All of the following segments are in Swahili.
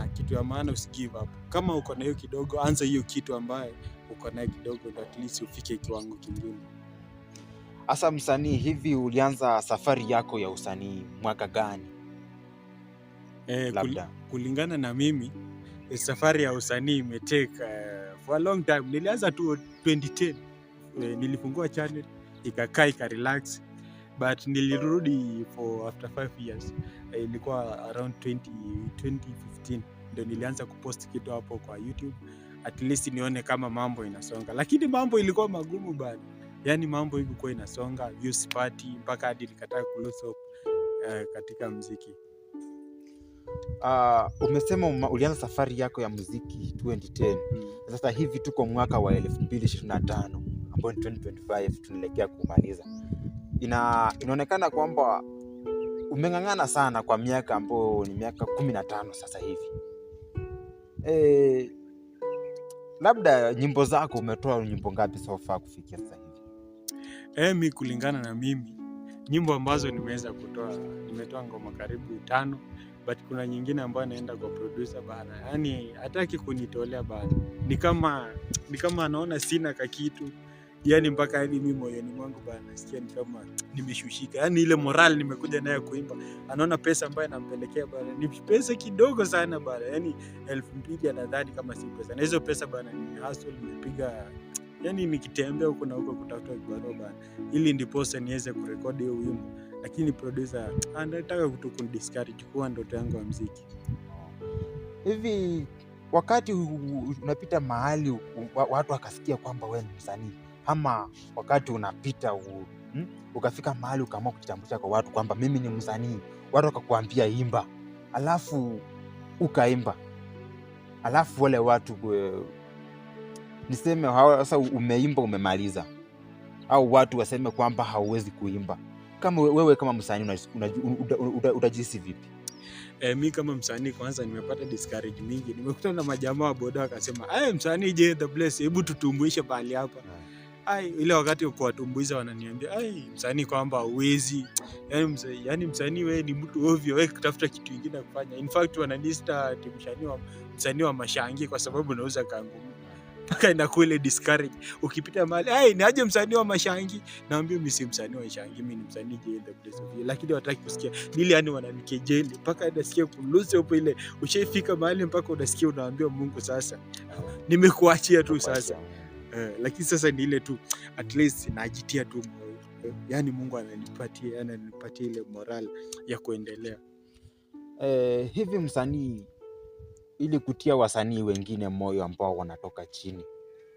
na kitu ya maana usigive up. Kama uko na hiyo kidogo, anza hiyo kitu ambaye uko nayo kidogo, at least ufike kiwango kingine. Asa msanii, hivi ulianza safari yako ya usanii mwaka gani? Labda Kulingana na mimi, safari ya usanii imetake for a long time. Nilianza tu 2010, nilifungua channel ikakaa ikarelax, but nilirudi for after 5 years. Ilikuwa around 2015 ndio nilianza kupost kitu hapo kwa YouTube, at least nione kama mambo inasonga, lakini mambo ilikuwa magumu bado. Yani mambo hivi kwa inasonga, views party, mpaka hadi nikataa kulose hope katika muziki. Umesema ulianza safari yako ya muziki 2010. Sasa hivi tuko mwaka wa 2025 ambao ni 2025, tunaelekea kumaliza. Inaonekana kwamba umeng'ang'ana sana kwa miaka ambao ni miaka 15 sasa hivi. Labda nyimbo zako umetoa nyimbo ngapi so far kufikia sasa hivi? Mi kulingana na mimi, nyimbo ambazo nimetoa ngoma karibu 5, but kuna nyingine ambayo naenda kwa producer bana. Yani hataki kunitolea bana. Ni kama anaona sina kakitu. Yani mpaka hadi mimi moyoni mwangu bana nasikia ni kama nimeshushika. Yani ile moral nimekuja nayo kuimba, anaona pesa ambayo nampelekea bana ni pesa kidogo sana bana. Yani 2,000 nadhani kama si pesa. Na hizo pesa bana ni hustle, nimepiga, yani nikitembea huko na huko kutafuta kibarua bana, ili ndiposa niweze kurekodi hiyo wimbo. Lakini producer anataka kundiscourage kwa ndoto yangu ya muziki. Hivi wakati unapita mahali watu wakasikia kwamba wewe ni msanii, ama wakati unapita ukafika mahali ukaamua kujitambulisha kwa watu kwamba mimi ni msanii, watu wakakuambia imba, alafu ukaimba, alafu wale watu niseme sasa umeimba umemaliza, au watu waseme kwamba hauwezi kuimba, kama wewe kama msanii utajisi vipi? Mi kama msanii kwanza nimepata discourage mingi. Nimekutana na majamaa wa boda wakasema, msanii je, the bless, hebu tutumbuishe pale hapa. Ile wakati wa kuwatumbuiza wananiambia, msanii kwamba huwezi. Yani msanii wewe ni mtu ovyo, wewe kutafuta kitu kingine kufanya. In fact wananista msanii wa mashangi kwa sababu nauza kangu. Mpaka inakuwa ile discourage. Ukipita mahali, ni aje msanii wa mashangi? Naambia mimi si msanii wa mashangi, mimi ni msanii je, the place of you. Lakini wataki kusikia. Nili yani wananikejeli. Mpaka nasikia kulose hapo ile. Ushaifika mahali mpaka unasikia unaambia Mungu sasa, nimekuachia tu sasa. Lakini sasa ni ile tu, at least najitia tu moyo. Yani Mungu ananipatia ile moral ya kuendelea. Hivi msanii, ili kutia wasanii wengine moyo ambao wanatoka chini,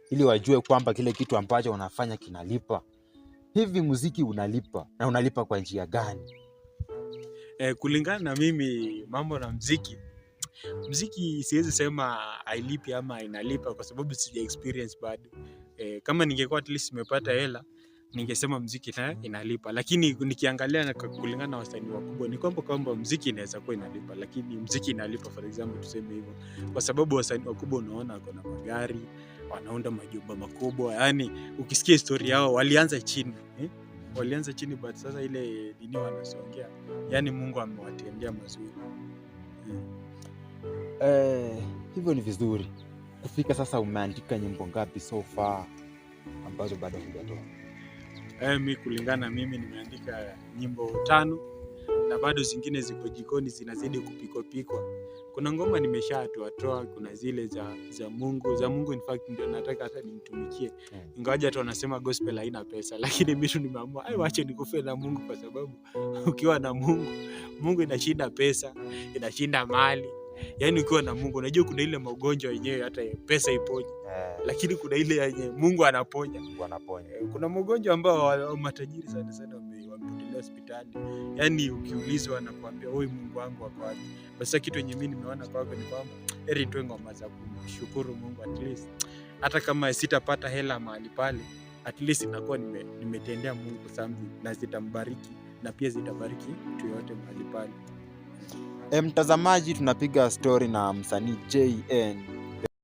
ili wajue kwamba kile kitu ambacho wanafanya kinalipa, hivi muziki unalipa, na unalipa kwa njia gani? Kulingana na mimi, mambo na muziki siwezi sema hailipi ama inalipa, kwa sababu sija experience bado. Kama ningekuwa at least nimepata hela, ningesema muziki inalipa. Lakini nikiangalia na kulingana na wasanii wakubwa, ni kwamba muziki inaweza kuwa inalipa, lakini muziki inalipa, for example tuseme hivyo, kwa sababu wasanii wakubwa unaona wako na magari, wanaunda majumba makubwa. Yani ukisikia historia yao walianza chini, but sasa ile dini wanasongea. Yani Mungu amewatendea mazuri. Hivyo ni vizuri. Kufika sasa umeandika nyimbo ngapi so far ambazo bado hujatoa? Mi kulingana mimi nimeandika nyimbo 5 na bado zingine ziko jikoni zinazidi kupikwa. Kuna ngoma nimeshatoa, kuna zile za Mungu in fact ndio nataka hata nimtumikie. Ingawaje watu wanasema gospel haina pesa, lakini mimi nimeamua wache nikufe na Mungu, kwa sababu ukiwa na Mungu inashinda pesa, inashinda mali. Yani ukiwa na Mungu, unajua kuna ile magonjwa yenyewe hata pesa iponye. Lakini kuna ile yenye Mungu anaponya. Kuna magonjwa ambao matajiri sana wamepotelea hospitali. Yani ukiulizwa anakuambia Mungu wangu wako wapi? Basi kitu yenye mimi nimeona kwako ni kwamba heri nitoe ngoma za kumshukuru Mungu, at least hata kama sitapata hela mahali pale, at least inakuwa nimetendea Mungu something, na zitambariki na pia zitabariki mtu yote mahali pale. Mtazamaji, tunapiga story na msanii JN.